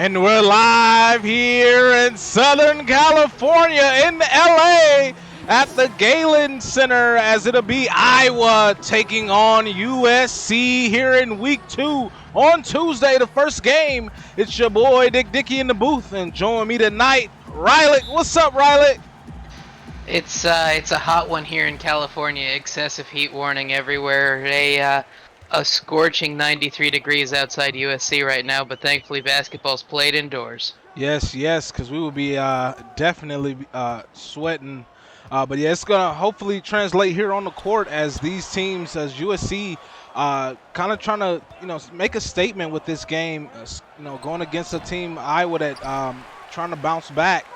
And we're live here in Southern California, in LA, at the Galen Center, as it'll be Iowa taking on USC here in week 2 on Tuesday, the first game. It's your boy Dick Dickey in the booth, and join me tonight, Riley. What's up, Riley? It's a hot one here in California. Excessive heat warning everywhere. A scorching 93 degrees outside USC right now, but thankfully basketball's played indoors. Yes, because we will be definitely sweating. But yeah, it's going to hopefully translate here on the court as these teams, as USC, kind of trying to, make a statement with this game, going against a team, Iowa, that trying to bounce back.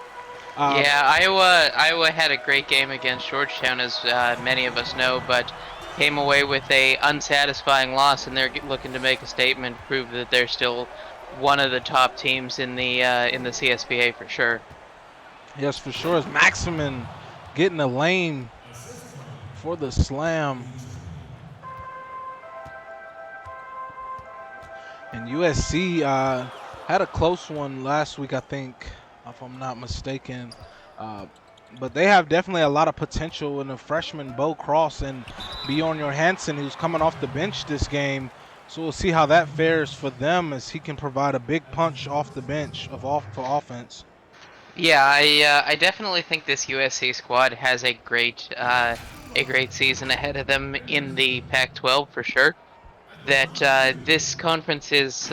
Iowa had a great game against Georgetown, as many of us know, but came away with a unsatisfying loss, and they're looking to make a statement, prove that they're still one of the top teams in the CSBA for sure. Yes, for sure. As Maximin getting the lane for the slam. And USC had a close one last week, I think, if I'm not mistaken. But they have definitely a lot of potential in the freshman Bo Cross and Bjorn Johansson, who's coming off the bench this game. So we'll see how that fares for them, as he can provide a big punch off the bench for offense. Yeah, I definitely think this USC squad has a great season ahead of them in the Pac-12 for sure. That this conference is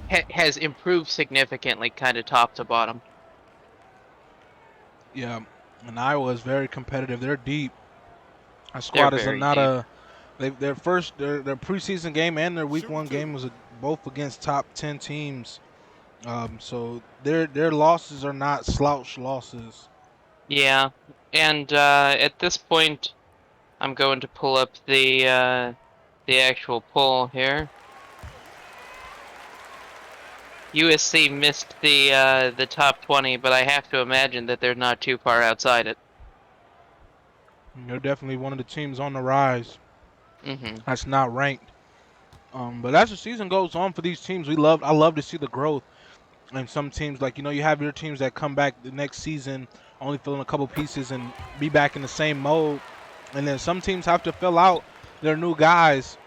has improved significantly, kind of top to bottom. Yeah, and Iowa is very competitive. They're deep. Our squad is not a Their preseason game and their week 1 game was both against top 10 teams. So their losses are not slouch losses. Yeah, and at this point, I'm going to pull up the actual poll here. USC missed the top 20, but I have to imagine that they're not too far outside it. They're definitely one of the teams on the rise. Mm-hmm. That's not ranked. But as the season goes on for these teams, I love to see the growth. And some teams, like, you have your teams that come back the next season, only filling a couple pieces and be back in the same mode. And then some teams have to fill out their new guys.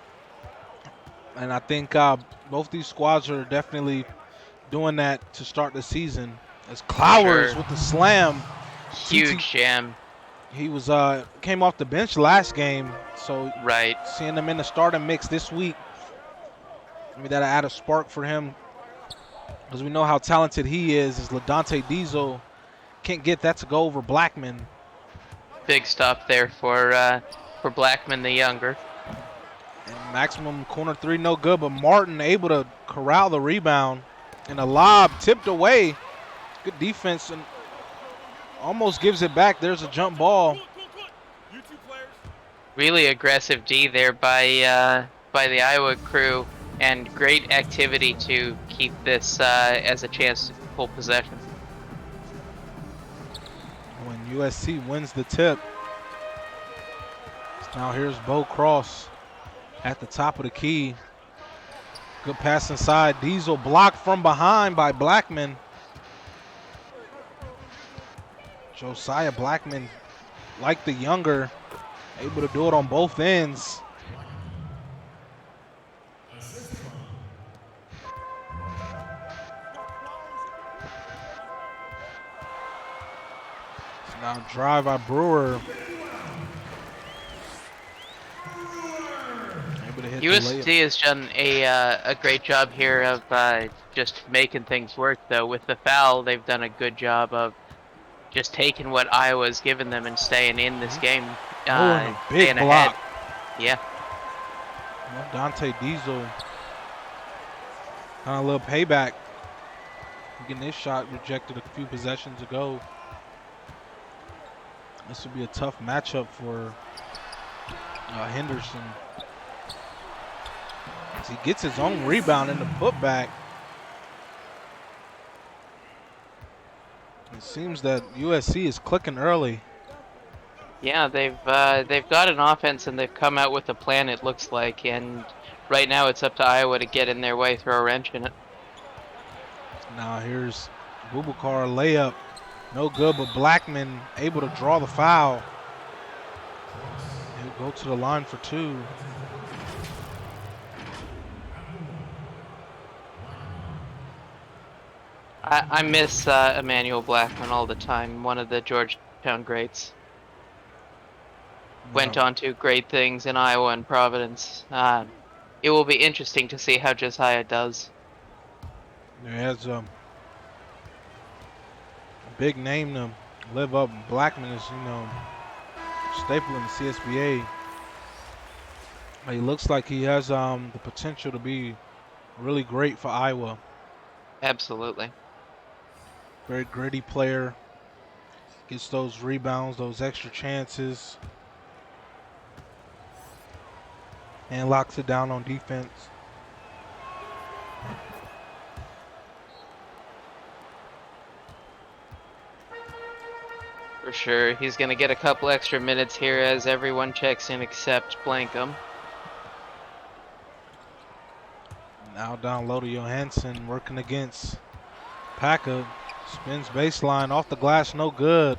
And I think both these squads are definitely doing that to start the season. As For Clowers sure. with the slam, TT, Huge jam. he was came off the bench last game, so Right. seeing him in the starting mix this week, maybe that'll add a spark for him, because we know how talented he is. As LaDante Diesel can't get that to go over Blackman. Big stop there for Blackman the younger. And maximum corner 3, no good, but Martin able to corral the rebound, and a lob tipped away. Good defense and almost gives it back. There's a jump ball. Really aggressive D there by the Iowa crew, and great activity to keep this as a chance to pull possession. When USC wins the tip, now here's Bo Cross at the top of the key. Good pass inside. Diesel blocked from behind by Blackman. Josiah Blackman, like the younger, able to do it on both ends. So now drive by Brewer. Able to hit the layup. USD has done a great job here of just making things work, though. With the foul, they've done a good job of just taking what Iowa's given them and staying in this game. And a big staying block. ahead. Yeah. Dante Diesel. Kind of a little payback. Getting this shot rejected a few possessions ago. This would be a tough matchup for Henderson. As he gets his own rebound in the putback. It seems that USC is clicking early. Yeah, they've got an offense and they've come out with a plan, it looks like, and right now it's up to Iowa to get in their way, throw a wrench in it. Now here's Boubacar layup. No good, but Blackman able to draw the foul. He'll go to the line for 2. I miss Emmanuel Blackman all the time, one of the Georgetown greats. Went on to great things in Iowa and Providence. It will be interesting to see how Josiah does. He has a big name to live up. Blackman is, staple in the CSBA. He looks like he has the potential to be really great for Iowa. Absolutely. Very gritty player. Gets those rebounds, those extra chances. And locks it down on defense. For sure. He's going to get a couple extra minutes here as everyone checks in except Blankham. Now down low to Johansson, working against Paca. Spins baseline, off the glass, no good.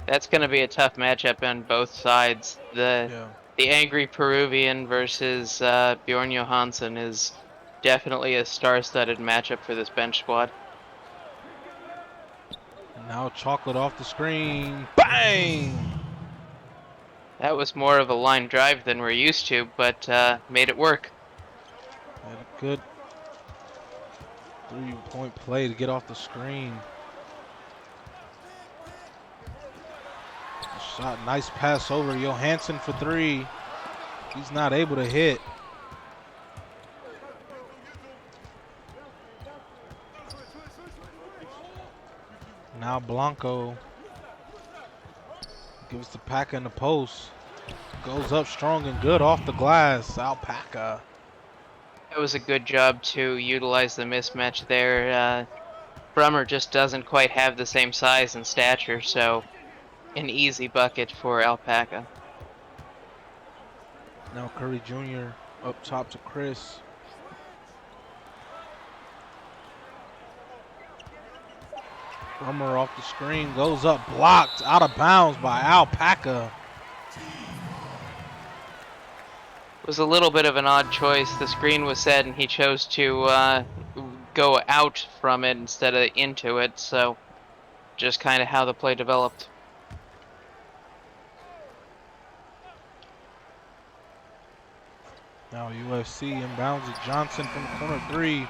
That's going to be a tough matchup on both sides. The angry Peruvian versus Bjorn Johansson is definitely a star-studded matchup for this bench squad. And now Chocolate off the screen. Bang! That was more of a line drive than we're used to, but made it work. Had a good 3-point play to get off the screen. Shot, nice pass over Johansson for 3. He's not able to hit. Now Blanco gives the Paca in the post. Goes up strong and good off the glass. Alpaca. It was a good job to utilize the mismatch there. Brummer just doesn't quite have the same size and stature, so an easy bucket for Alpaca. Now Curry Jr. up top to Chris. Brummer off the screen, goes up, blocked, out of bounds by Alpaca. It was a little bit of an odd choice. The screen was set and he chose to go out from it instead of into it, so just kind of how the play developed. Now UFC inbounds to Johnson from corner 3.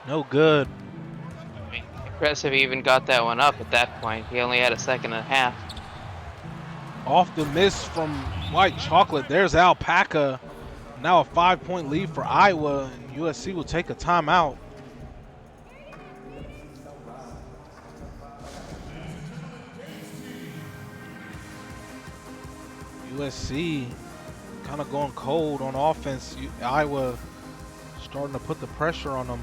No good. Impressive he even got that one up at that point. He only had a second and a half. Off the miss from White Chocolate. There's Alpaca. Now a 5-point lead for Iowa, and USC will take a timeout. USC kind of going cold on offense. Iowa starting to put the pressure on them.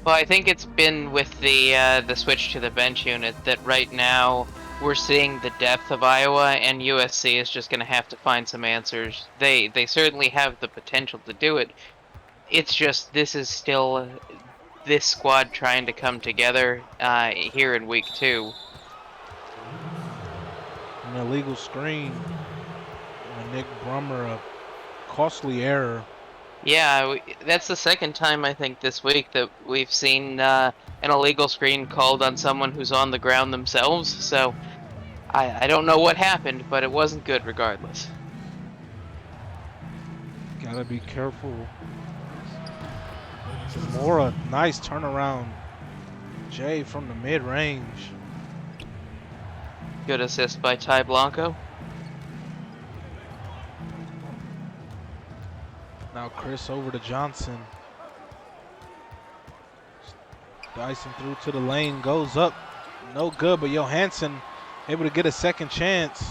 Well, I think it's been with the switch to the bench unit that right now we're seeing the depth of Iowa, and USC is just going to have to find some answers. They certainly have the potential to do it. It's just this is still this squad trying to come together here in week 2. An illegal screen. And Nick Brummer, a costly error. Yeah, that's the second time I think this week that we've seen an illegal screen called on someone who's on the ground themselves. So I don't know what happened, but it wasn't good regardless. Gotta be careful. Zamora, nice turnaround. Jay from the mid-range. Good assist by Ty Blanco. Now Chris over to Johnson. Dyson through to the lane, goes up. No good, but Johansson able to get a second chance.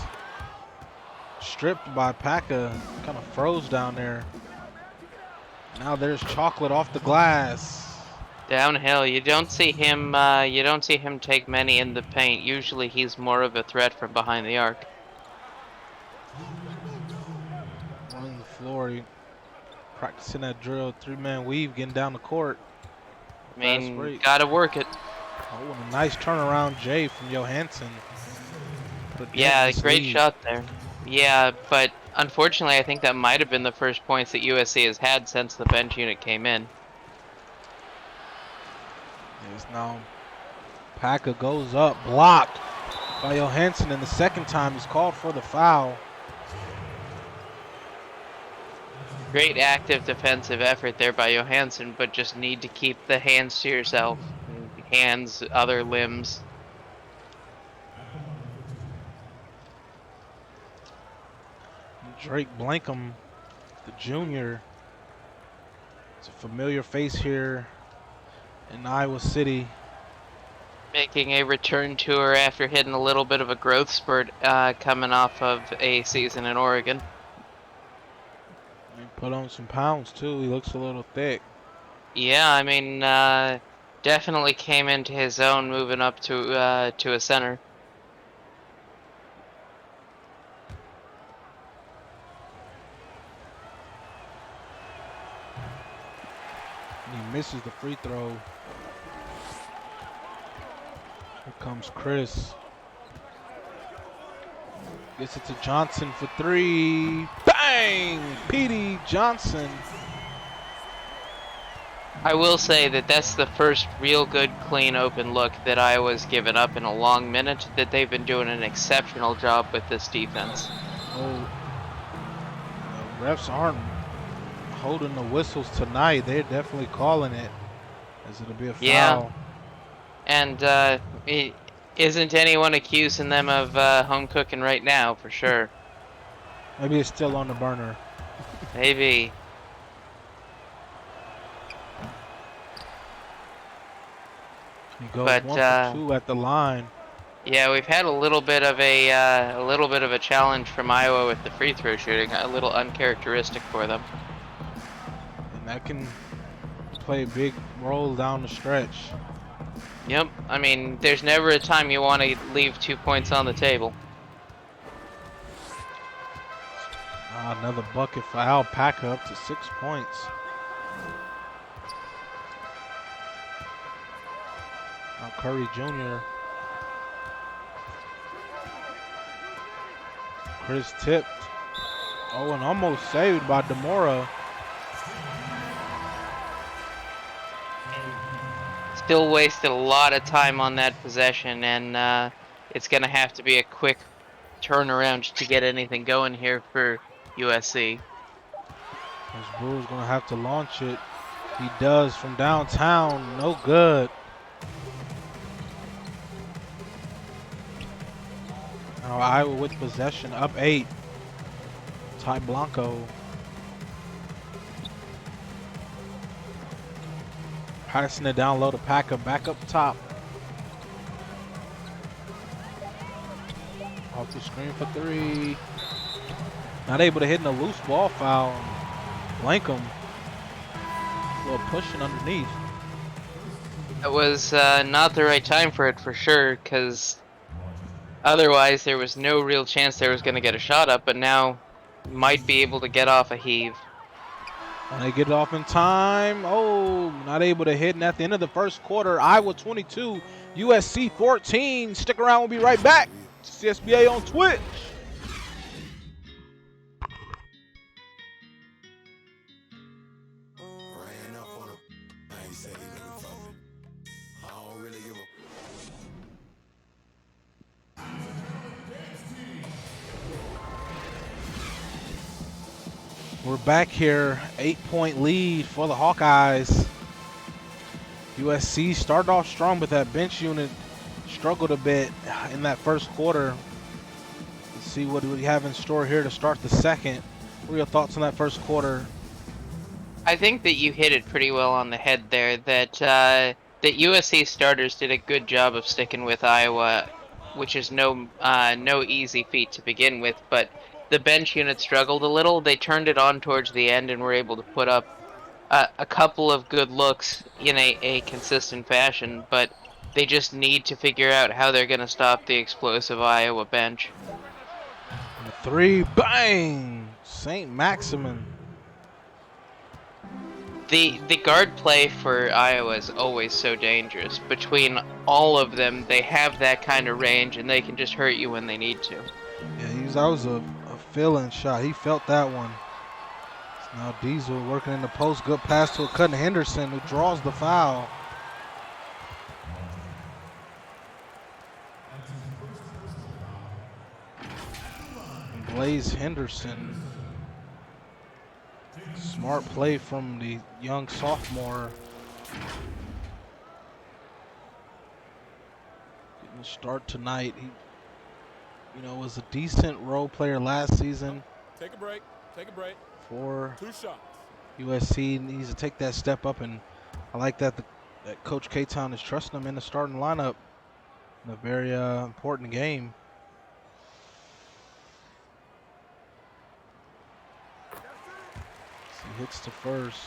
Stripped by Paca, kind of froze down there. Now there's Chocolate off the glass. Downhill, you don't see him take many in the paint. Usually he's more of a threat from behind the arc. On the floor, practicing that drill, 3-man weave, getting down the court. I mean, gotta work it. Oh, and a nice turnaround, Jay, from Johansson. Yeah, great shot there. Yeah, but unfortunately, I think that might have been the first points that USC has had since the bench unit came in. Yes, now Paca goes up, blocked by Johansson, and the second time he's called for the foul. Great active defensive effort there by Johansson, but just need to keep the hands to yourself. Hands, other limbs. Drake Blankham, the junior. It's a familiar face here in Iowa City. Making a return tour after hitting a little bit of a growth spurt coming off of a season in Oregon. He put on some pounds too. He looks a little thick. Yeah, I mean, definitely came into his own moving up to a center. He misses the free throw. Here comes Chris. Gets it to Johnson for 3. Bang! Petey Johnson. I will say that that's the first real good, clean, open look that Iowa's given up in a long minute, that they've been doing an exceptional job with this defense. Oh, the refs aren't holding the whistles tonight. They're definitely calling it, as it'll be a foul. Yeah. And isn't anyone accusing them of home cooking right now, for sure. Maybe it's still on the burner. Maybe. He goes But 1 for 2 at the line. yeah, we've had a little bit of a challenge from Iowa with the free throw shooting, a little uncharacteristic for them. And that can play a big role down the stretch. Yep. I mean, there's never a time you want to leave 2 points on the table. Another bucket for Alpaca, up to 6 points. Now Curry Jr. Chris tipped. Oh, and almost saved by Demora. Still wasted a lot of time on that possession, and it's going to have to be a quick turnaround to get anything going here for USC. This Brewer's going to have to launch it. He does from downtown. No good. Now Iowa with possession, up 8. Ty Blanco. Passing it down low to Packer, back up top. Off the screen for 3. Not able to hit in a loose ball foul. Blank him. A little pushing underneath. It was not the right time for it for sure, because otherwise there was no real chance there was going to get a shot up, but now might be able to get off a heave. And they get it off in time. Oh, not able to hit. And at the end of the first quarter, Iowa 22, USC 14. Stick around, we'll be right back. CSBA on Twitch. We're back here, 8-point lead for the Hawkeyes. USC started off strong, but that bench unit struggled a bit in that first quarter. Let's see what we have in store here to start the second. What are your thoughts on that first quarter? I think that you hit it pretty well on the head there, that USC starters did a good job of sticking with Iowa, which is no easy feat to begin with, but the bench unit struggled a little. They turned it on towards the end and were able to put up a couple of good looks in a consistent fashion, but they just need to figure out how they're going to stop the explosive Iowa bench. And a 3, bang! St. Maximin. The guard play for Iowa is always so dangerous. Between all of them, they have that kind of range, and they can just hurt you when they need to. Yeah, that was a feeling shot. He felt that one. So now Diesel working in the post. Good pass to a Cutting Henderson, who draws the foul. And Blaze Henderson. Smart play from the young sophomore. Getting a start tonight. He, was a decent role player last season. Take a break. Take a break. For 2 shots. USC needs to take that step up, and I like that that Coach K-Town is trusting him in the starting lineup in a very important game. So he hits the first.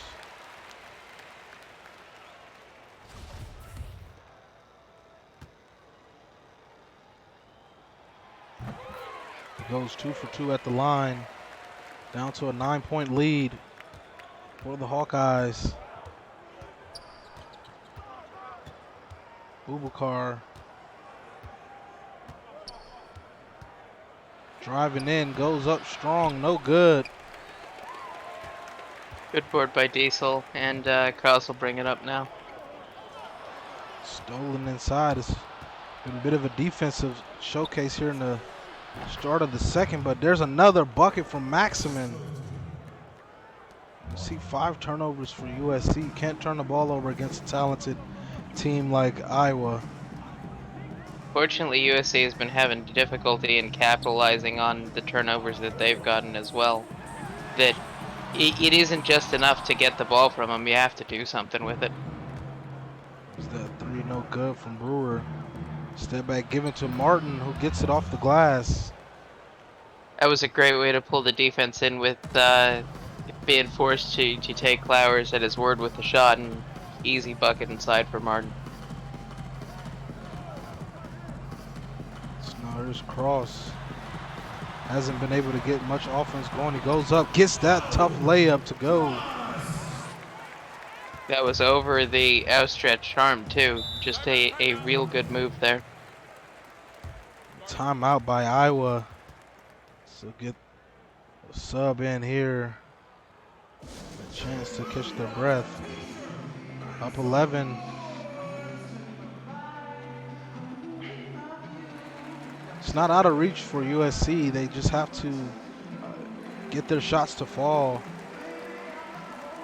He goes 2 for 2 at the line, down to a 9-point lead for the Hawkeyes. Boubacar driving in, goes up strong, no good. Good board by Diesel, and Krause will bring it up now. Stolen inside. It's been a bit of a defensive showcase here in the start of the second, but there's another bucket from Maximin. You see 5 turnovers for USC. You can't turn the ball over against a talented team like Iowa. Fortunately, USC has been having difficulty in capitalizing on the turnovers that they've gotten as well. That it isn't just enough to get the ball from them, you have to do something with it. Is that three no good from Brewer? Step back given to Martin, who gets it off the glass. That was a great way to pull the defense in with being forced to take Flowers at his word with the shot, and easy bucket inside for Martin. So now here's Cross. Hasn't been able to get much offense going. He goes up, gets that tough layup to go. That was over the outstretched arm too. Just a real good move there. Timeout by Iowa. So get a sub in here. A chance to catch their breath. Up 11. It's not out of reach for USC. They just have to get their shots to fall.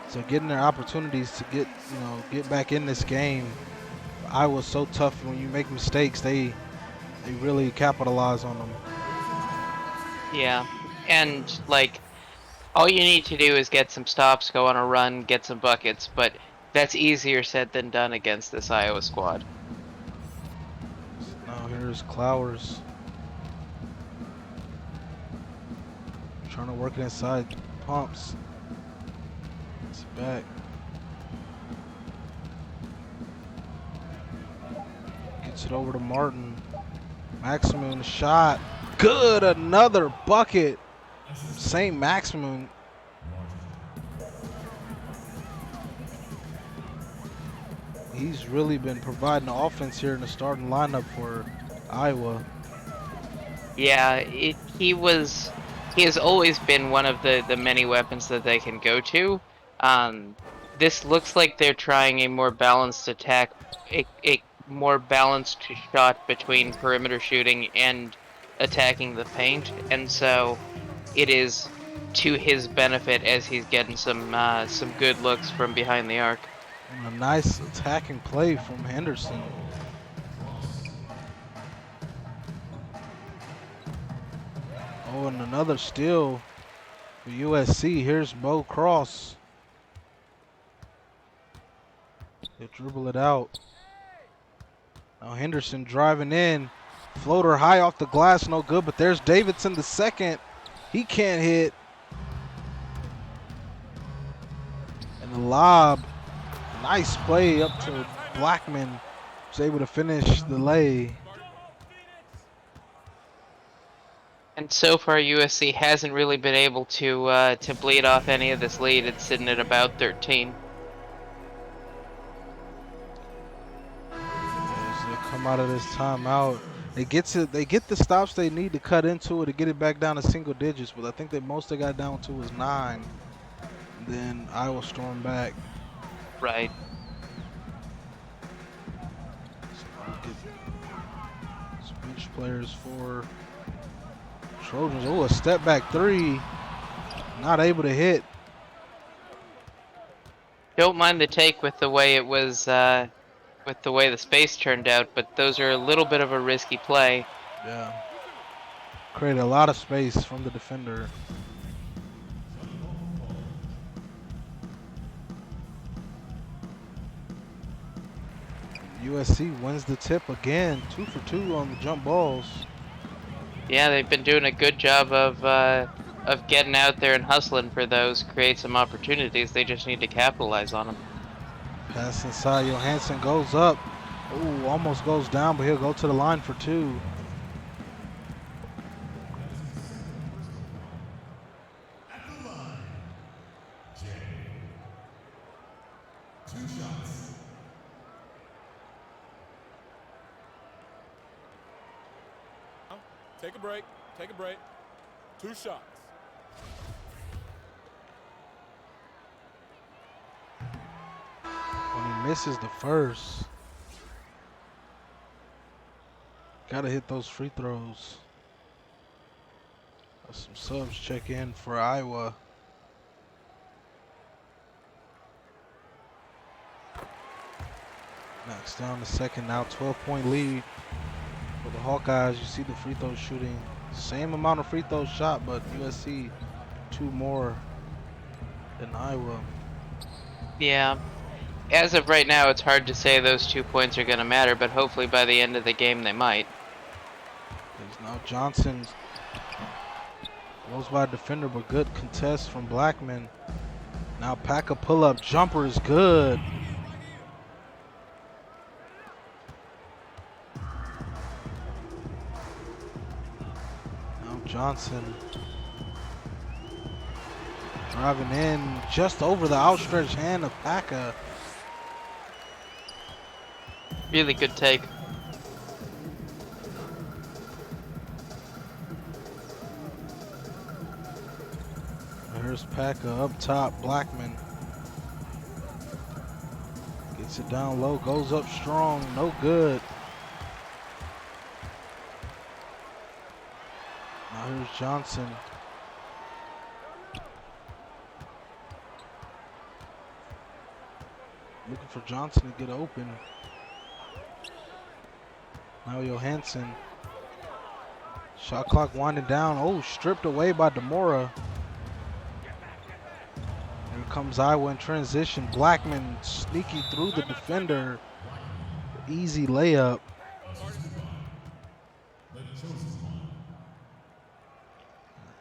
So getting their opportunities to get back in this game. Iowa's so tough. When you make mistakes, they really capitalize on them. Yeah, and like all you need to do is get some stops, go on a run, get some buckets, but that's easier said than done against this Iowa squad. Now here's Clowers. Trying to work it inside. Pumps. It's back. Gets it over to Martin. Maximum shot. Good. Another bucket. St. Maximum. He's really been providing the offense here in the starting lineup for Iowa. Yeah, he has always been one of the many weapons that they can go to. This looks like they're trying a more balanced attack, a more balanced shot between perimeter shooting and attacking the paint, and so it is to his benefit as he's getting some good looks from behind the arc. And a nice attacking play from Henderson. Oh, and another steal for USC. Here's Bo Cross. He'll dribble it out. Now Henderson driving in. Floater high off the glass, no good, but there's Davidson the second. He can't hit. And the lob. Nice play up to Blackman. Was able to finish the lay. And so far, USC hasn't really been able to bleed off any of this lead. It's sitting at about 13. As they come out of this timeout, they get the stops they need to cut into it to get it back down to single digits. But I think the most they got down to was 9. And then Iowa stormed back. Right. So I'll get some bench players for Trojans. Oh, a step back three. Not able to hit. Don't mind the take with the way it was, with the way the space turned out, but those are a little bit of a risky play. Yeah. Created a lot of space from the defender. USC wins the tip again. 2 for 2 on the jump balls. Yeah, they've been doing a good job of getting out there and hustling for those, create some opportunities. They just need to capitalize on them. Pass inside. Johansson goes up. Ooh, almost goes down, but he'll go to the line for 2. Take a break. Take a break. 2 shots. When he misses the first, gotta hit those free throws. Some subs check in for Iowa. Knocks down the second now, 12-point lead. the Hawkeyes, you see the free throw shooting. Same amount of free throws shot, but USC 2 more than Iowa. Yeah. As of right now, it's hard to say those 2 points are going to matter, but hopefully by the end of the game they might. There's now Johnson goes by defender, but good contest from Blackman. Now Packer pull-up jumper is good. Now Johnson driving in just over the outstretched hand of Packer. Really good take. Here's Packer up top, Blackman. Gets it down low, goes up strong, no good. Now here's Johnson. Looking for Johnson to get open. Now Johansson. Shot clock winding down. Oh, stripped away by Demora. Here comes Iowa in transition. Blackman sneaky through the defender. Easy layup.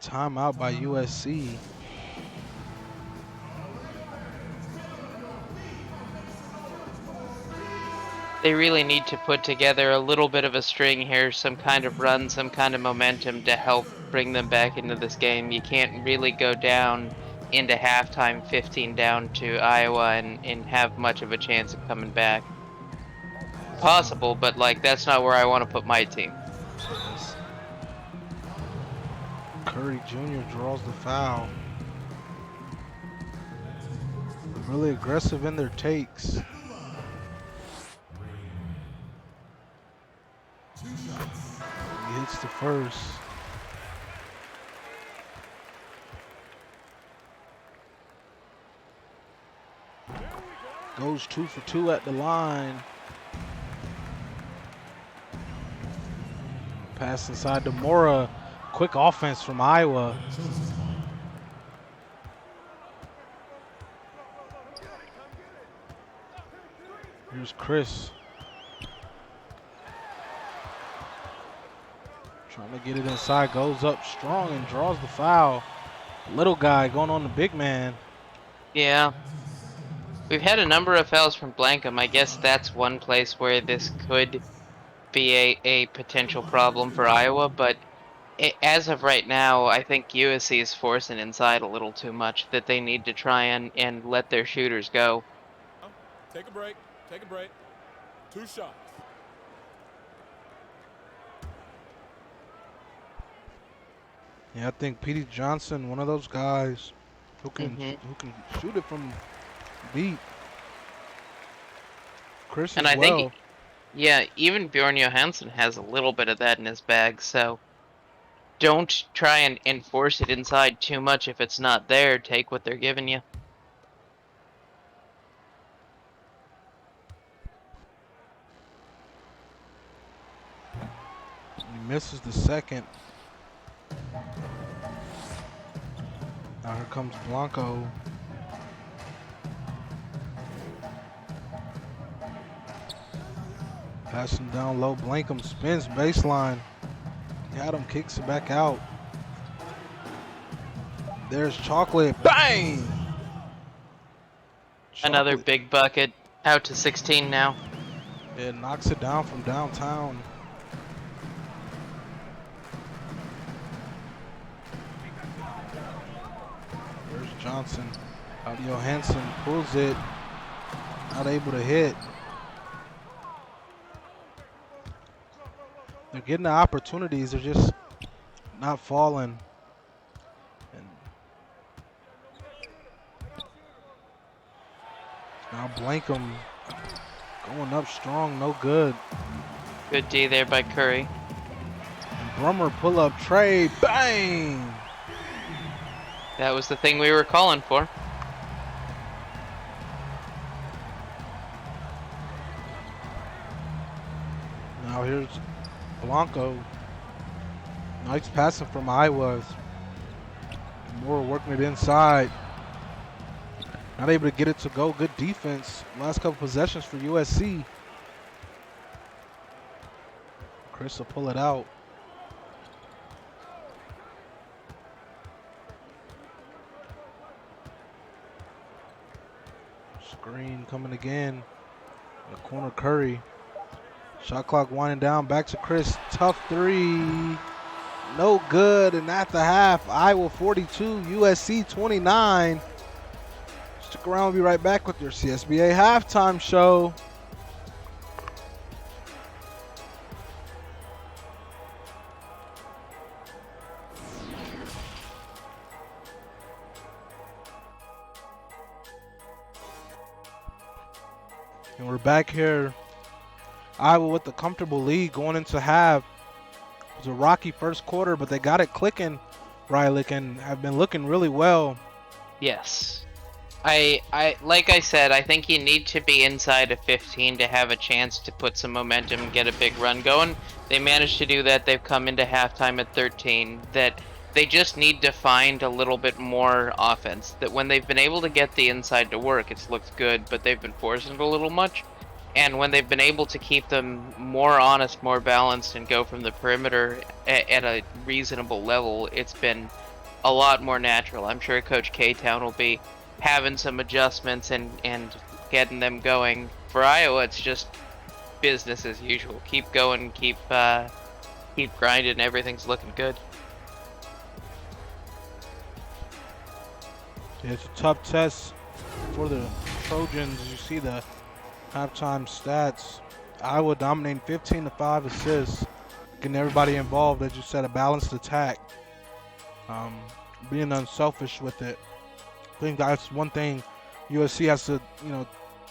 Timeout by USC. They really need to put together a little bit of a string here, some kind of run, some kind of momentum to help bring them back into this game. You can't really go down into halftime 15 down to Iowa and have much of a chance of coming back. Possible, but like that's not where I want to put my team. Curry Jr. draws the foul. Really aggressive in their takes. He hits the first. Goes 2 for 2 at the line. Pass inside to Mora. Quick offense from Iowa. Here's Chris. Trying to get it inside, goes up strong and draws the foul. Little guy going on the big man. Yeah. We've had a number of fouls from Blankham. I guess that's one place where this could be a potential problem for Iowa, but as of right now, I think USC is forcing inside a little too much, that they need to try and let their shooters go. Take a break. Take a break. 2 shots. Yeah, I think P.D. Johnson, one of those guys who can shoot it from deep. Chris And as I well. think, yeah, even Bjorn Johansson has a little bit of that in his bag, so don't try and enforce it inside too much. If it's not there, take what they're giving you. He misses the second. Now here comes Blanco. Passing down low. Blankham spins baseline. Got him, kicks it back out. There's Chocolate. Bang! Another Chocolate. big bucket. Out to 16 now. It knocks it down from downtown. There's Johnson. Out Johansson pulls it. Not able to hit. They're getting the opportunities. They're just not falling. And now Blankham going up strong, no good. Good D there by Curry. And Brummer pull up tray, bang! That was the thing we were calling for. Now here's Blanco. Nice passing from Iowa. Moore working it inside. Not able to get it to go. Good defense. Last couple possessions for USC. Chris will pull it out. Screen coming again. The corner Curry. Shot clock winding down. Back to Chris. Tough three. No good. And at the half, Iowa 42, USC 29. Stick around. We'll be right back with your CSBA halftime show. And we're back here. Iowa with the comfortable lead going into half. It was a rocky first quarter, but they got it clicking, Rylick, and have been looking really well. Yes. I like I said, I think you need to be inside of 15 to have a chance to put some momentum and get a big run going. They managed to do that. They've come into halftime at 13. That they just need to find a little bit more offense. That when they've been able to get the inside to work, it's looked good, but they've been forcing it a little much. And when they've been able to keep them more honest, more balanced, and go from the perimeter at a reasonable level, it's been a lot more natural. I'm sure Coach K-Town will be having some adjustments and getting them going. For Iowa, it's just business as usual. Keep going, keep grinding. Everything's looking good. Yeah, it's a tough test for the Trojans. You see the halftime stats. Iowa dominating 15 to 5 assists, getting everybody involved. As you said, a balanced attack, being unselfish with it. I think that's one thing USC has to,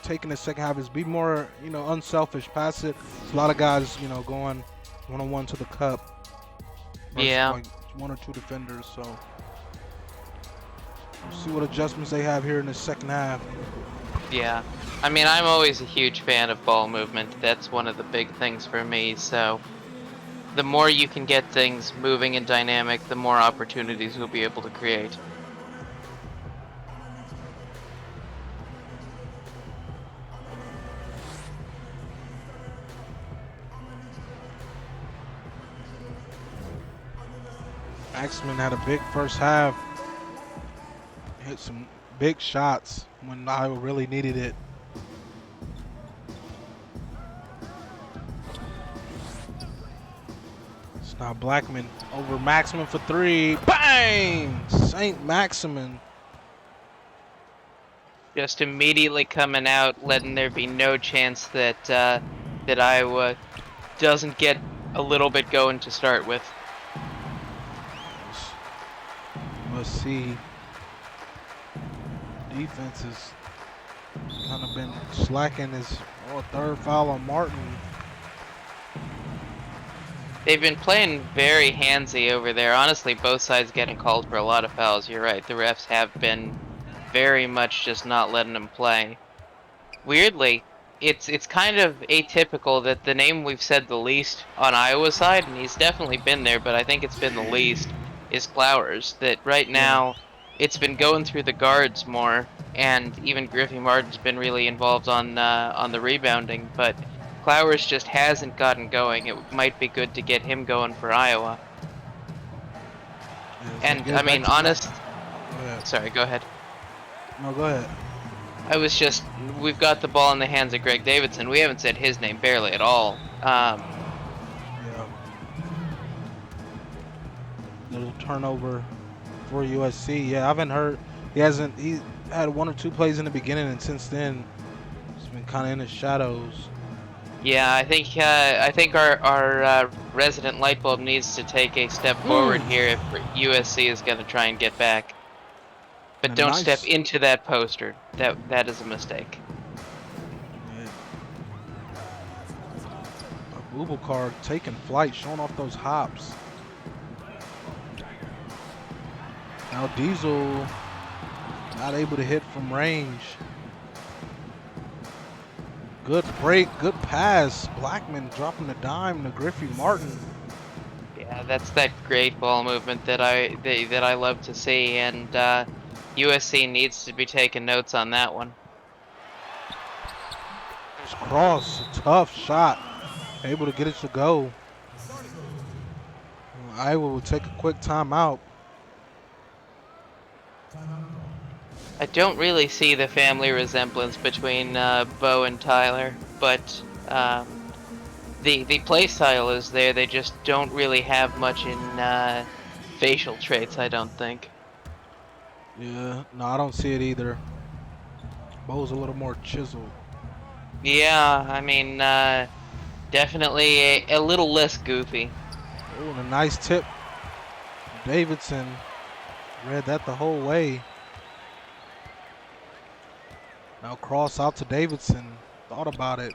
take in the second half is be more, unselfish. Pass it. There's a lot of guys, going one-on-one to the cup. Yeah. Like one or two defenders. So we'll see what adjustments they have here in the second half. Yeah. I mean, I'm always a huge fan of ball movement. That's one of the big things for me. So the more you can get things moving and dynamic, the more opportunities you'll be able to create. Axman had a big first half. Hit some big shots when Iowa really needed it. It's now Blackman over Maximin for three. Bang! St. Maximin. Just immediately coming out, letting there be no chance that that Iowa doesn't get a little bit going to start with. Let's see. Defense has kind of been slacking. His third foul on Martin. They've been playing very handsy over there. Honestly, both sides getting called for a lot of fouls. You're right. The refs have been very much just not letting them play. Weirdly, it's kind of atypical that the name we've said the least on Iowa's side, and he's definitely been there, but I think it's been the least, is Flowers. That right now it's been going through the guards more, and even Griffey Martin's been really involved on the rebounding, but Flowers just hasn't gotten going. It might be good to get him going for Iowa. And I mean, sorry, go ahead. No, go ahead. We've got the ball in the hands of Greg Davidson. We haven't said his name barely at all. Yeah. Little turnover for USC. Yeah, I haven't heard. He had one or two plays in the beginning, and since then, it's been kind of in the shadows. Yeah, I think our resident light bulb needs to take a step forward here if USC is going to try and get back. But And don't step into that poster. That is a mistake. Yeah. Abubakar taking flight, showing off those hops. Now Diesel not able to hit from range. Good break, good pass. Blackman dropping the dime to Griffey Martin. Yeah, that's that great ball movement that I love to see, and USC needs to be taking notes on that one. There's Cross, a tough shot. Able to get it to go. Iowa will take a quick timeout. I don't really see the family resemblance between Bo and Tyler, but the play style is there. They just don't really have much in facial traits, I don't think. Yeah, no, I don't see it either. Bo's a little more chiseled. Yeah, I mean, definitely a little less goofy. Oh, and a nice tip. Davidson read that the whole way. Now cross out to Davidson. Thought about it.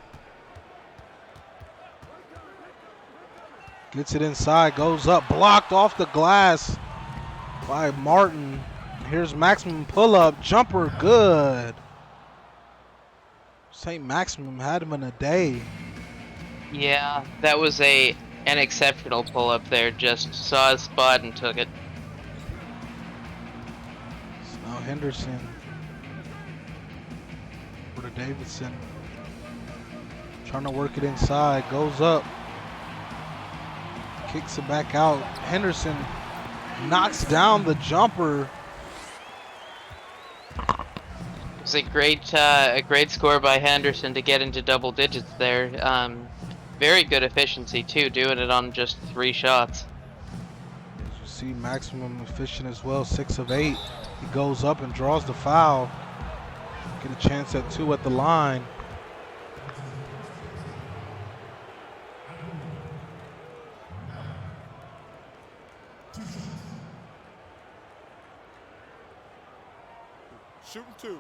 Gets it inside, goes up, blocked off the glass by Martin. Here's Maximum pull-up, jumper, good. St. Maximum had him in a day. Yeah, that was an exceptional pull up there. Just saw his spot and took it. Now Henderson for the Davidson. Trying to work it inside, goes up. Kicks it back out. Henderson knocks down the jumper. It was a great score by Henderson to get into double digits there. Very good efficiency too, doing it on just 3 shots. As you see, Maximum efficient as well, 6 of 8. He goes up and draws the foul. Get a chance at 2 at the line. Shooting 2.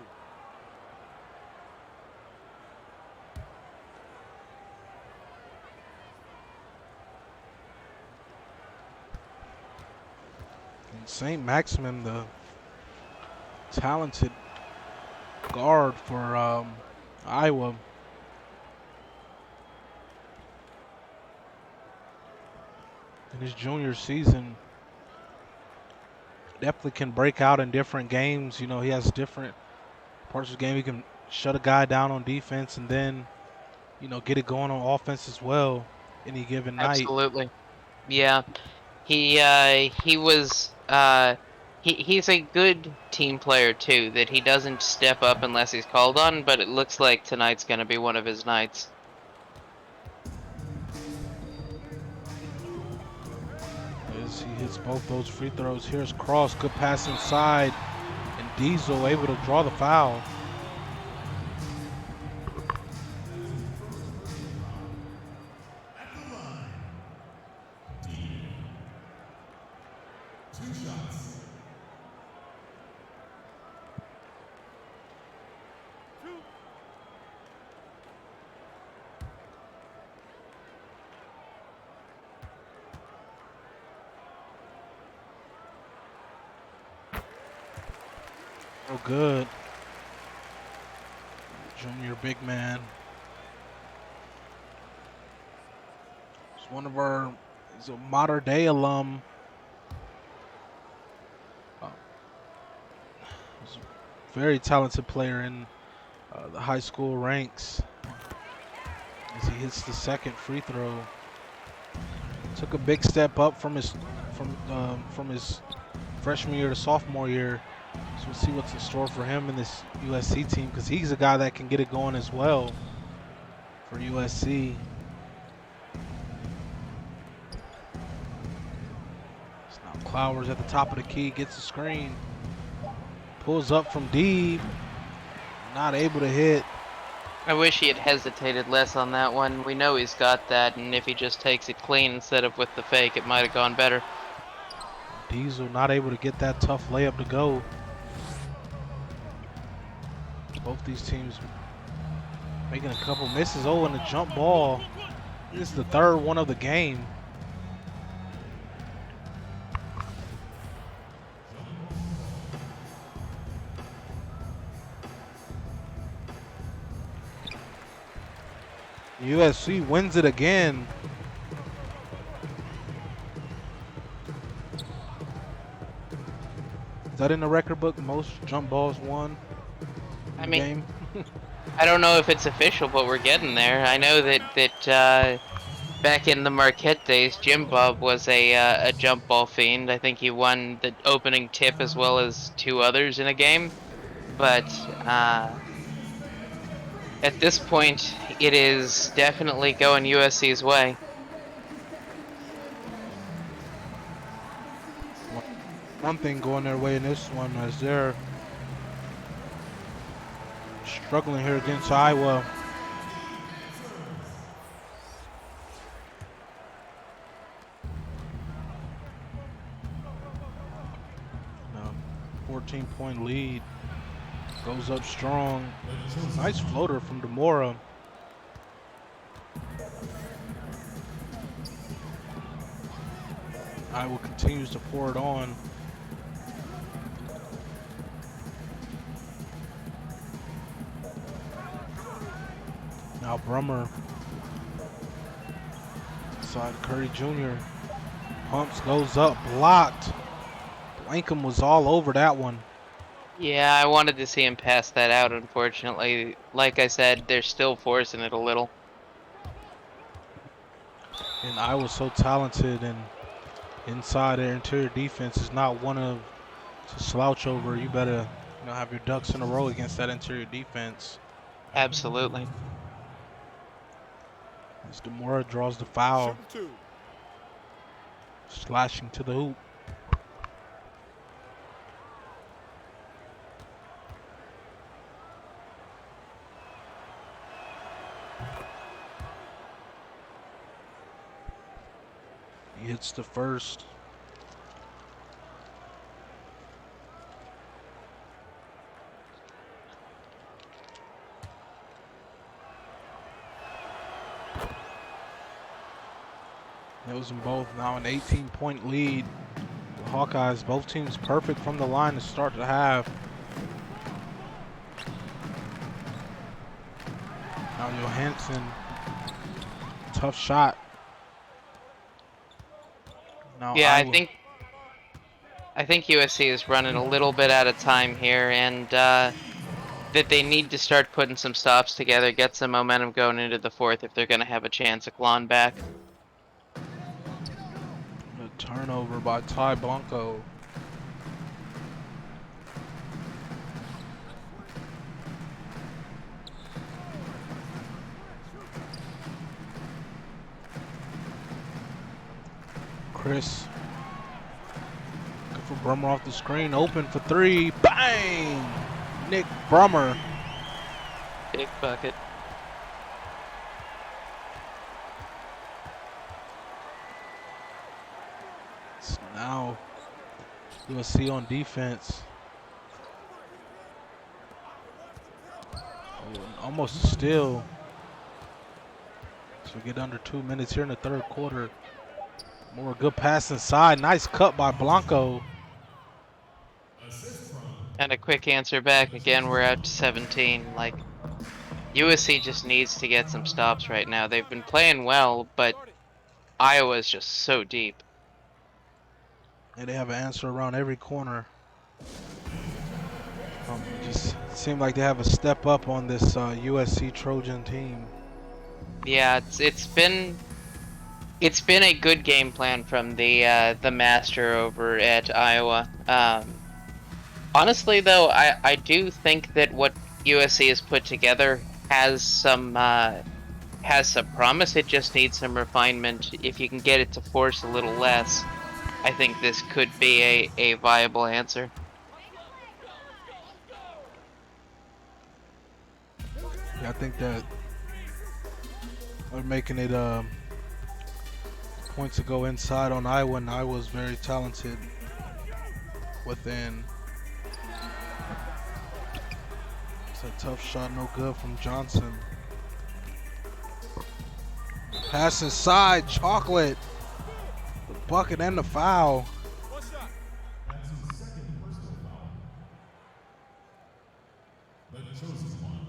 And St. Maximum, the talented guard for Iowa. In his junior season, definitely can break out in different games. You know, he has different parts of the game. He can shut a guy down on defense and then, you know, get it going on offense as well any given night. Absolutely. Yeah. He was he's a good team player too, that he doesn't step up unless he's called on, but it looks like tonight's going to be one of his nights. As he hits both those free throws. Here's Cross, good pass inside, and Diesel able to draw the foul. Oh, good. Junior big man. He's one of our, he's a modern day alum. He's a very talented player in the high school ranks. As he hits the second free throw. Took a big step up from his freshman year to sophomore year. So we'll see what's in store for him in this USC team, because he's a guy that can get it going as well for USC. So now Clowers at the top of the key, gets the screen. Pulls up from deep. Not able to hit. I wish he had hesitated less on that one. We know he's got that, and if he just takes it clean instead of with the fake, it might have gone better. Diesel not able to get that tough layup to go. Both these teams making a couple misses. Oh, and a jump ball. This is the third one of the game. USC wins it again. Is that in the record book? Most jump balls won in I the mean, game? I don't know if it's official, but we're getting there. I know that back in the Marquette days, Jim Bob was a jump ball fiend. I think he won the opening tip as well as 2 others in a game. But at this point, it is definitely going USC's way. One thing going their way in this one is they're struggling here against Iowa. Um, 14-point lead. Goes up strong. Nice floater from DeMora. Iowa continues to pour it on. Now Brummer. Side Curry Jr. Pumps, goes up, blocked. Blankham was all over that one. Yeah, I wanted to see him pass that out, unfortunately. Like I said, they're still forcing it a little. And Iowa's so talented, and inside their interior defense is not one of to slouch over. You better have your ducks in a row against that interior defense. Absolutely. As DeMora draws the foul, Shooting 2. slashing to the hoop. He hits the first. Those in both now an 18-point lead. The Hawkeyes, both teams perfect from the line to start the half. Now Johansson, tough shot. Now Yeah, Iowa. I think USC is running a little bit out of time here, and that they need to start putting some stops together, get some momentum going into the 4th if they're going to have a chance at clawing back. A turnover by Ty Blanco. Chris looking for Brummer off the screen, open for 3. Bang! Nick Brummer. Big bucket. So now USC on defense. Oh, almost a steal. So we get under 2 minutes here in the third quarter. More good pass inside. Nice cut by Blanco. And a quick answer back. Again, we're at 17. Like, USC just needs to get some stops right now. They've been playing well, but Iowa's just so deep. And they have an answer around every corner. Just seem like they have a step up on this USC Trojan team. Yeah, it's been a good game plan from the master over at Iowa. Honestly, though, I do think that what USC has put together has some promise. It just needs some refinement. If you can get it to force a little less, I think this could be a viable answer. Yeah, I think that they're making it points to go inside on Iowa, and Iowa's very talented within. It's a tough shot, no good from Johnson. Pass inside, Chocolate. The bucket and the foul. One shot. That's his second personal foul. The chosen one,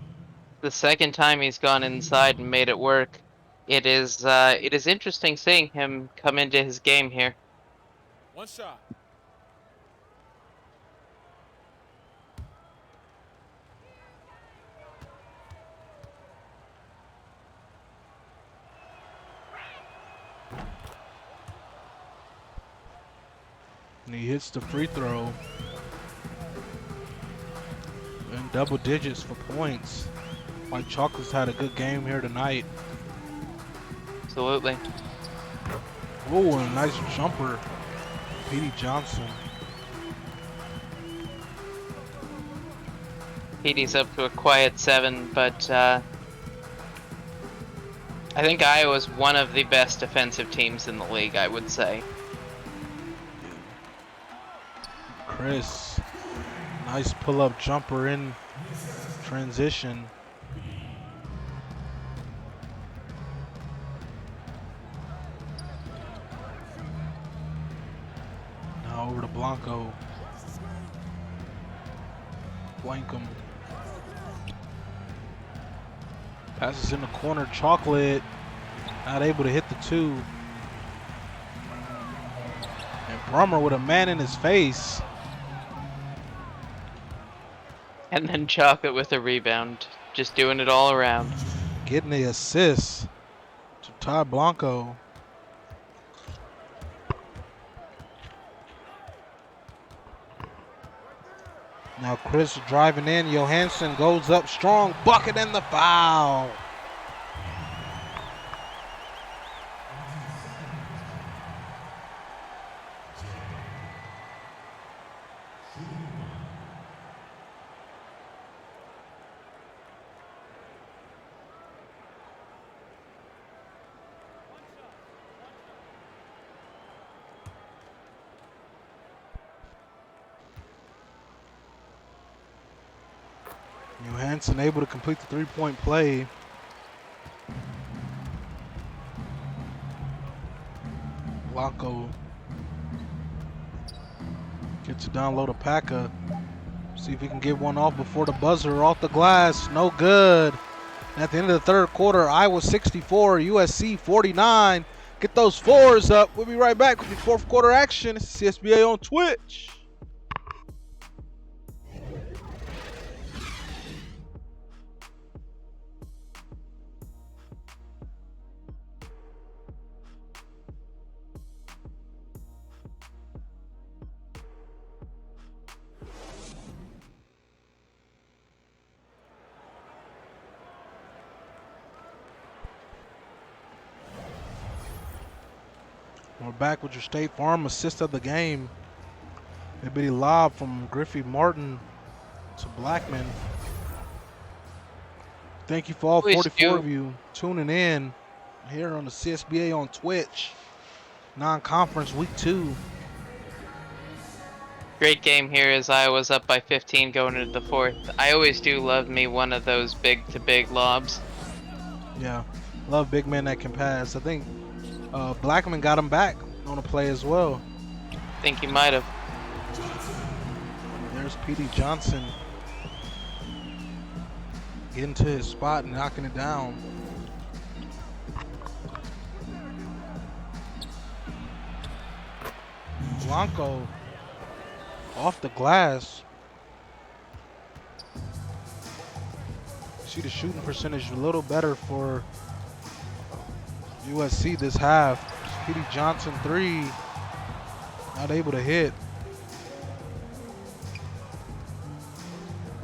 The second time he's gone inside and made it work. It is interesting seeing him come into his game here. One shot. And he hits the free throw. In double digits for points. White Chocolates had a good game here tonight. Absolutely. Oh, and a nice jumper. Petey Johnson. Petey's up to a quiet 7, but I think Iowa's one of the best defensive teams in the league, I would say. Chris. Nice pull-up jumper in transition. Now over to Blanco. Blankham. Passes in the corner. Chocolate. Not able to hit the 2. And Brummer with a man in his face. And then Chocolate with a rebound. Just doing it all around. Getting the assist to Ty Blanco. Now Chris driving in. Johansson goes up strong. Bucket and the foul. Johansson able to complete the 3-point play. Blanco gets it down low to Paca. See if he can get one off before the buzzer. Off the glass, no good. And at the end of the third quarter, Iowa 64, USC 49. Get those fours up. We'll be right back with the fourth quarter action. It's CSBA on Twitch. We're back with your State Farm assist of the game. A bitty lob from Griffey Martin to Blackman. Thank you for all Please 44 do. of you tuning in here on the CSBA on Twitch. Non-conference week 2. Great game here as Iowa's up by 15 going into the fourth. I always do love me one of those big-to-big lobs. Yeah, love big men that can pass. I think Blackman got him back on a play as well. Think you might have. There's Petey Johnson getting to his spot and knocking it down. Blanco off the glass. See the shooting percentage a little better for USC this half. Petey Johnson 3, not able to hit.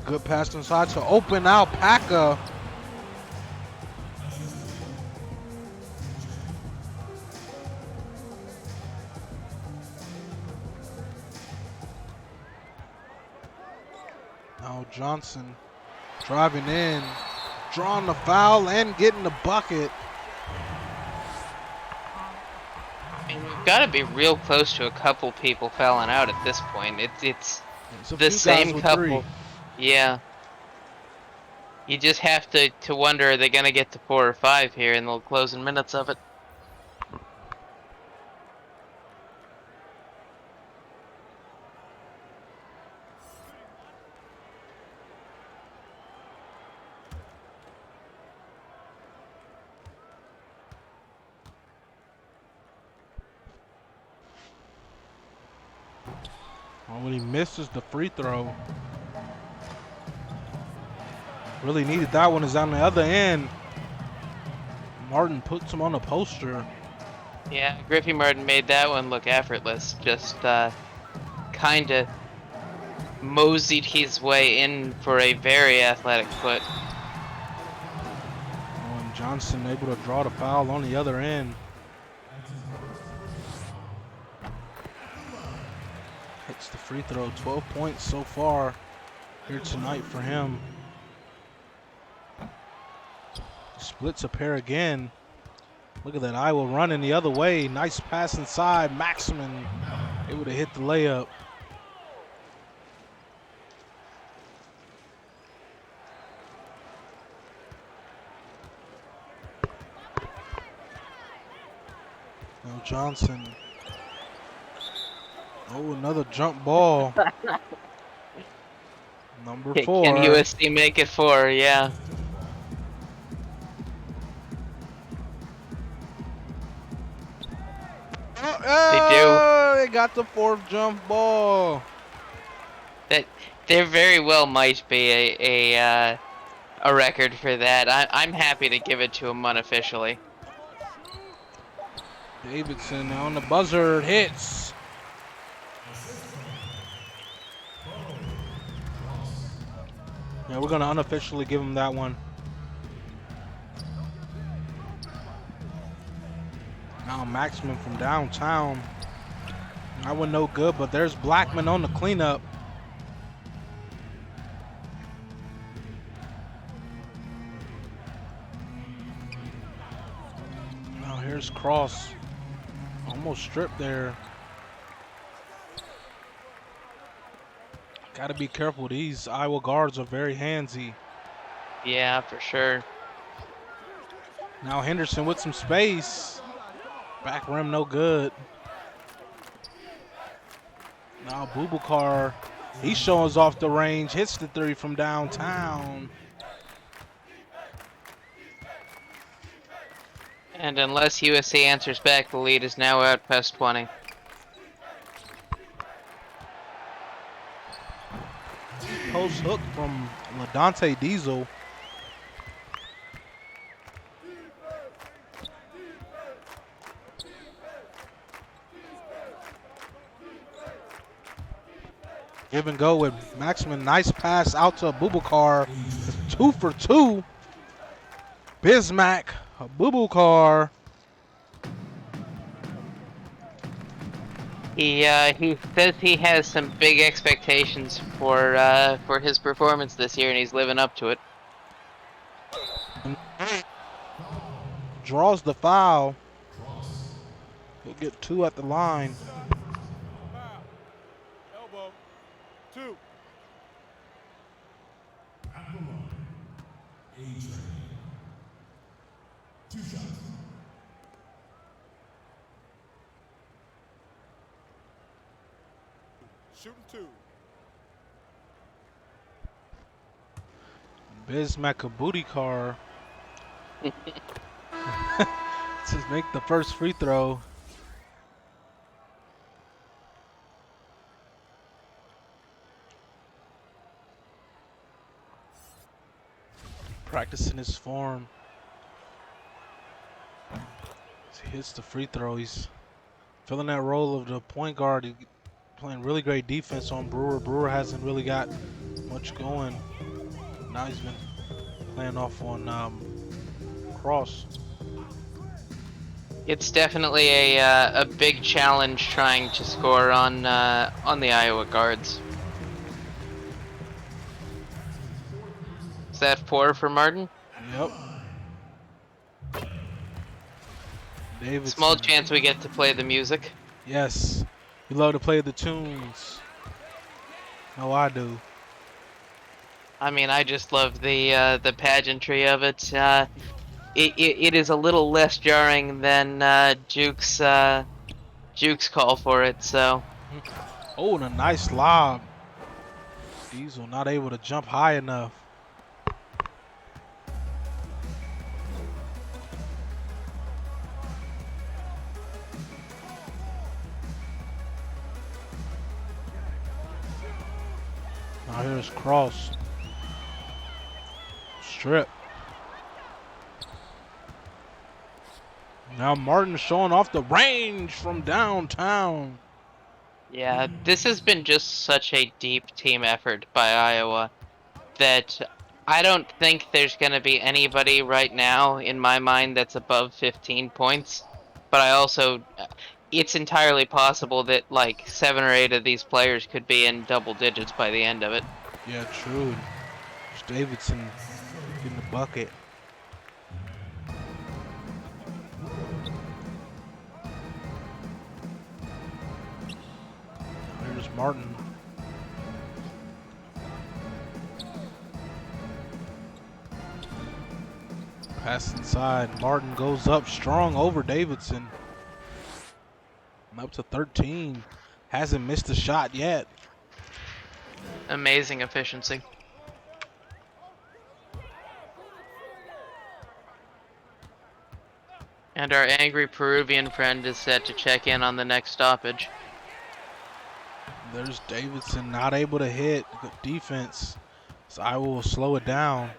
Good pass inside to open out Paca. Now Johnson driving in, drawing the foul and getting the bucket. I mean, we've got to be real close to a couple people fouling out at this point. It's a the few same guys with couple. 3. Yeah. You just have to wonder, are they going to get to 4 or 5 here in the closing minutes of it? Oh, when he misses the free throw. Really needed that one. Is on the other end. Martin puts him on a poster. Yeah, Griffey Martin made that one look effortless. Just kind of moseyed his way in for a very athletic foot. Oh, and Johnson able to draw the foul on the other end. Hits the free throw. 12 points so far here tonight for him. Splits a pair again. Look at that Iowa running the other way. Nice pass inside. Maximin able to hit the layup. Now Johnson. Oh, another jump ball. Number 4. Can USC make it 4? Yeah. Oh, they got the 4th jump ball. That there very well might be a record for that. I'm happy to give it to him unofficially. Davidson on the buzzer hits. Yeah, we're gonna unofficially give him that one. Now Maximin from downtown. That one no good, but there's Blackman on the cleanup. Now here's Cross. Almost stripped there. Got to be careful. These Iowa guards are very handsy. Yeah, for sure. Now Henderson with some space. Back rim no good. Now Bubakar, he shows off the range, hits the 3 from downtown. And unless USC answers back, the lead is now out past 20. Post hook from LaDante Diesel. Give and go with Maximin. Nice pass out to Bubakar. 2 for 2. Bismack, Bubakar. He says he has some big expectations for his performance this year, and he's living up to it. Draws the foul. He'll get 2 at the line. Foul. Elbow. 2. Shooting 2. Bismack a booty car. To make the first free throw. Practicing his form. As he hits the free throw, he's filling that role of the point guard. He playing really great defense on Brewer. Brewer hasn't really got much going. Now he's been playing off on Cross. It's definitely a big challenge trying to score on the Iowa guards. Is that 4 for Martin? Yep. Davidson. Small chance we get to play the music. Yes. You love to play the tunes. No, I do. I mean, I just love the pageantry of it. It is a little less jarring than Duke's call for it. So. Oh, and a nice lob. Diesel not able to jump high enough. There's cross. Strip. Now Martin showing off the range from downtown. Yeah, this has been just such a deep team effort by Iowa that I don't think there's going to be anybody right now in my mind that's above 15 points. But I also, it's entirely possible that like 7 or 8 of these players could be in double digits by the end of it. Yeah, true. It's Davidson getting the bucket. There's Martin. Pass inside. Martin goes up strong over Davidson. And up to 13. Hasn't missed a shot yet. Amazing efficiency. And our angry Peruvian friend is set to check in on the next stoppage. There's Davidson not able to hit. Good defense. So I will slow it down.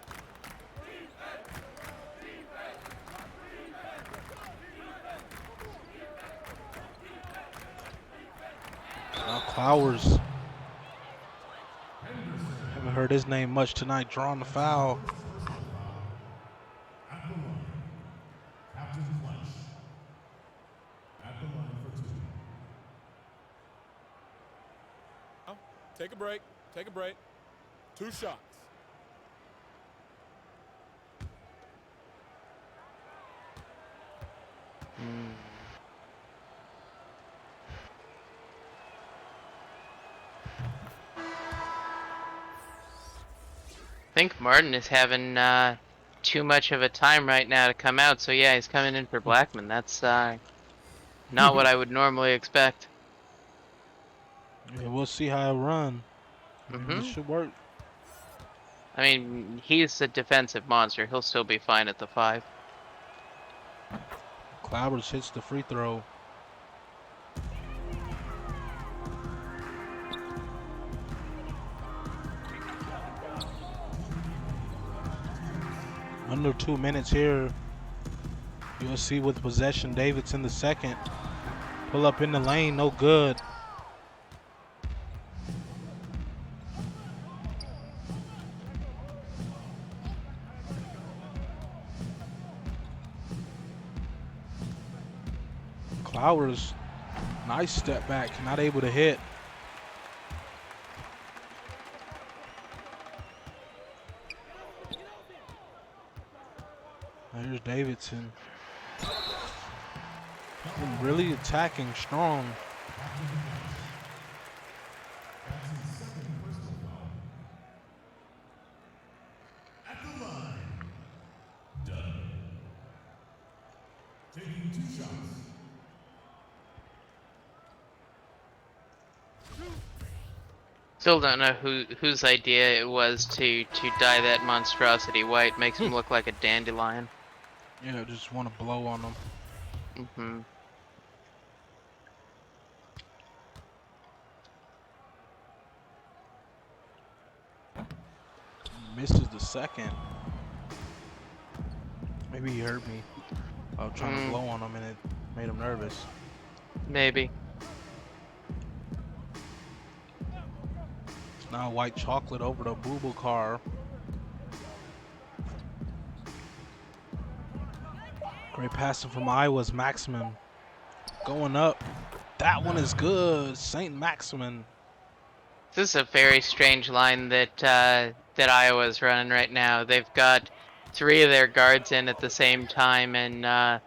Now Clowers. Haven't heard his name much tonight. Drawing the foul. Take a break. Take a break. 2 shots. I think Martin is having too much of a time right now to come out, so yeah, he's coming in for Blackman. That's not what I would normally expect. Yeah, we'll see how it run. This should work. I mean, he's a defensive monster. He'll still be fine at the 5. Clowers hits the free throw. Under 2 minutes here. You'll see with possession. Davidson the second. Pull up in the lane, no good. Clowers, nice step back, not able to hit. There's Davidson. Been really attacking strong. Still don't know whose idea it was to dye that monstrosity white. Makes him look like a dandelion. Yeah, just want to blow on them. Misses the second. Maybe he heard me. I was trying to blow on him and it made him nervous. Maybe. It's now white chocolate over the boo-boo car. Great passing from Iowa's Maximin. Going up. That one is good. St. Maximin. This is a very strange line that that Iowa's running right now. They've got 3 of their guards in at the same time, and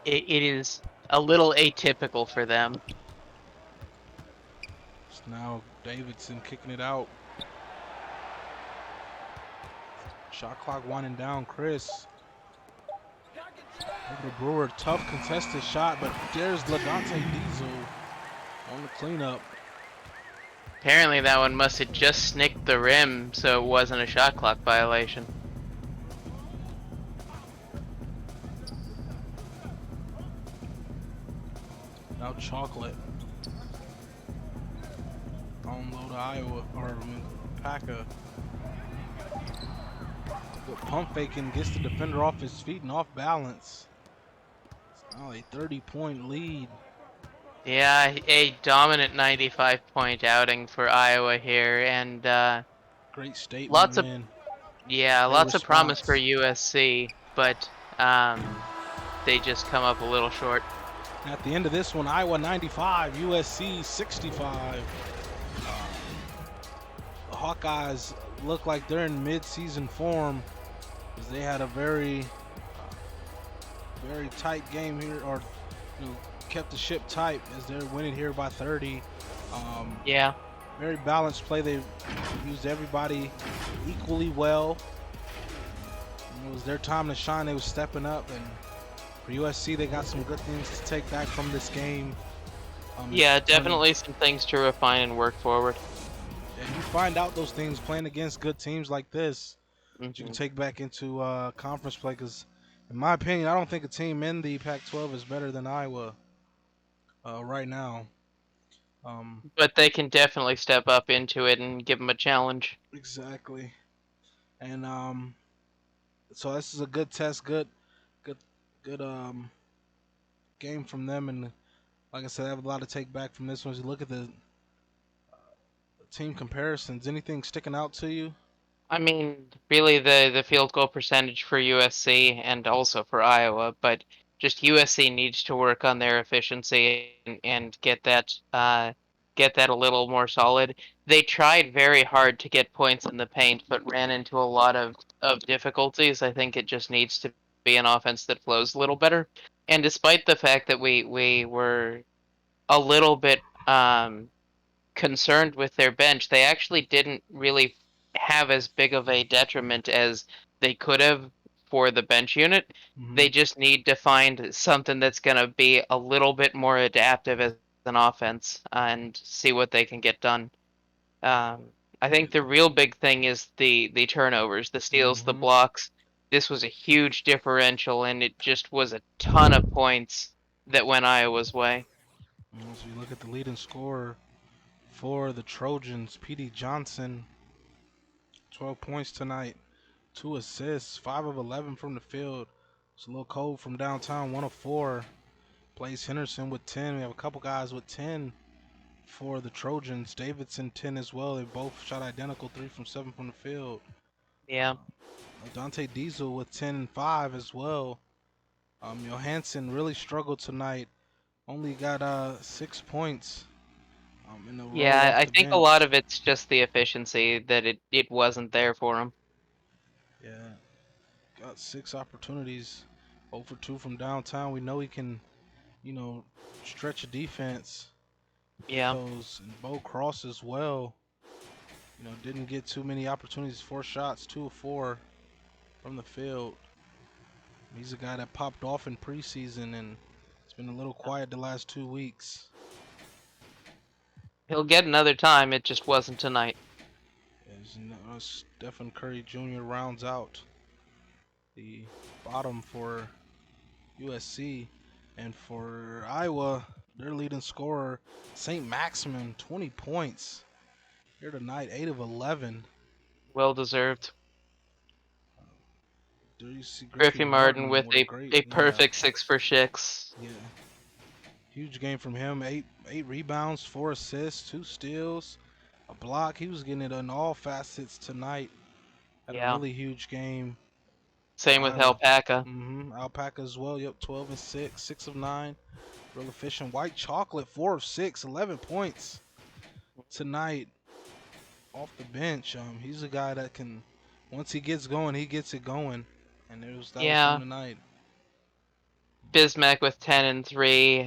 it is a little atypical for them. It's now Davidson kicking it out. Shot clock winding down. Chris. Over to Brewer. Tough contested shot, but there's LaDante Diesel on the cleanup. Apparently that one must have just snicked the rim, so it wasn't a shot clock violation. Now chocolate. Unload Iowa or Packer. Good pump faking gets the defender off his feet and off balance. It's now a 30-point lead. Yeah, a dominant 95-point outing for Iowa here, and Great statement lots of win. Great lots of promise for response. USC, but they just come up a little short. And at the end of this one, Iowa 95, USC 65. The Hawkeyes look like they're in mid-season form because they had a very tight game here, or kept the ship tight as they're winning here by 30. Um, Yeah, very balanced play. They used everybody equally well. It was their time to shine. They were stepping up, and for USC, they got some good things to take back from this game. yeah, Turning, definitely some things to refine and work forward. and you find out those things playing against good teams like this that you can Hmm. take back into conference play. Because, in my opinion, I don't think a team in the Pac-12 is better than Iowa right now. Um, But they can definitely step up into it and give them a challenge. exactly. And so this is a good test, good, good game from them. And like I said, I have a lot to take back from this one. As you look at the team comparisons, anything sticking out to you? I mean, really the field goal percentage for USC and also for Iowa, but just USC needs to work on their efficiency and get that a little more solid. They tried very hard to get points in the paint, but ran into a lot of difficulties. I think it just needs to be an offense that flows a little better. And despite the fact that we were a little bit concerned with their bench, they actually didn't really have as big of a detriment as they could have for the bench unit. Mm-hmm. They just need to find something that's going to be a little bit more adaptive as an offense and see what they can get done. Um, I think the real big thing is the turnovers, the steals, the Mm-hmm. blocks. This was a huge differential, and it just was a ton of points that went Iowa's way. So you look at the leading scorer for the Trojans, P.D. Johnson, 12 points tonight, 2 assists, 5 of 11 from the field. It's a little cold from downtown, 1 of 4. Blaze Henderson with 10. We have a couple guys with 10 for the Trojans. Davidson 10 as well. They both shot identical, 3 from 7 from the field. Yeah. Dante Diesel with 10 and 5 as well. Johansson really struggled tonight. Only got 6 points in a row Yeah, off I the think a lot bench. of it's just the efficiency that it wasn't there for him. Yeah, got 6 opportunities. 0 for 2 from downtown. We know he can, you know, stretch a defense. Get Yeah. those. And Bo Cross as well. Didn't get too many opportunities. 4 shots, 2 of 4 from the field. He's a guy that popped off in preseason and it's been a little quiet the last 2 weeks. He'll get another time, it just wasn't tonight. As Stephen Curry Jr. rounds out the bottom for USC. And for Iowa, their leading scorer, St. Maximin, 20 points here tonight, 8 of 11. Well deserved. There you see Griffey Griffey Martin Martin with with a great, a yeah, perfect 6 for 6. yeah, huge game from him. Eight rebounds, 4 assists, 2 steals, a block. He was getting it on all facets tonight. Had a Yeah. really huge game for Same with Iowa. Alpaca. Alpaca as well. Yep, 12 and 6, 6 of 9. Real efficient. White Chocolate, 4 of 6, 11 points tonight off the bench. He's a guy that can, once he gets going, he gets it going. And that was him Yeah. tonight. Bismack with 10 and 3,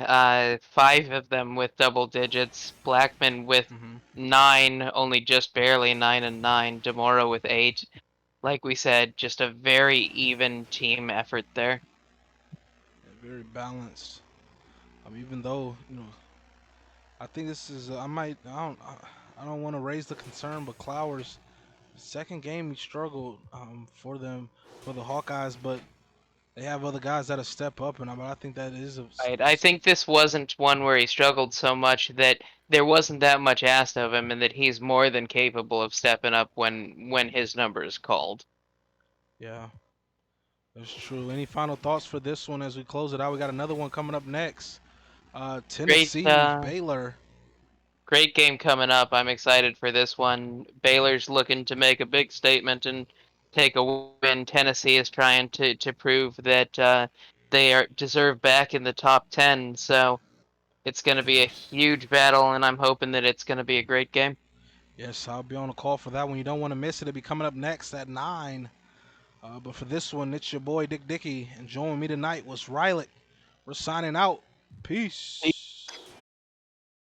5 of them with double digits. Blackman with hmm 9, only just barely 9 and 9. Demora with 8. Like we said, just a very even team effort there. Very balanced. Even though I think this is I don't want to raise the concern, but Clowers second game he struggled for them for the Hawkeyes, but They have other guys that'll step up, and I think that is a Right. I think this wasn't one where he struggled so much that there wasn't that much asked of him, and that he's more than capable of stepping up when his number is called. yeah, that's true. Any final thoughts for this one as we close it out? We got another one coming up next. Great, Tennessee, Baylor. great game coming up. I'm excited for this one. Baylor's looking to make a big statement and take a win. Tennessee is trying to prove that they are deserve back in the top 10. So it's going to be a Yes. huge battle, and I'm hoping that it's going to be a great game. Yes, I'll be on the call for that one. You don't want to miss it. It'll be coming up next at 9. But for this one, it's your boy Dick Dickey, and joining me tonight was Riley. We're signing out. Peace.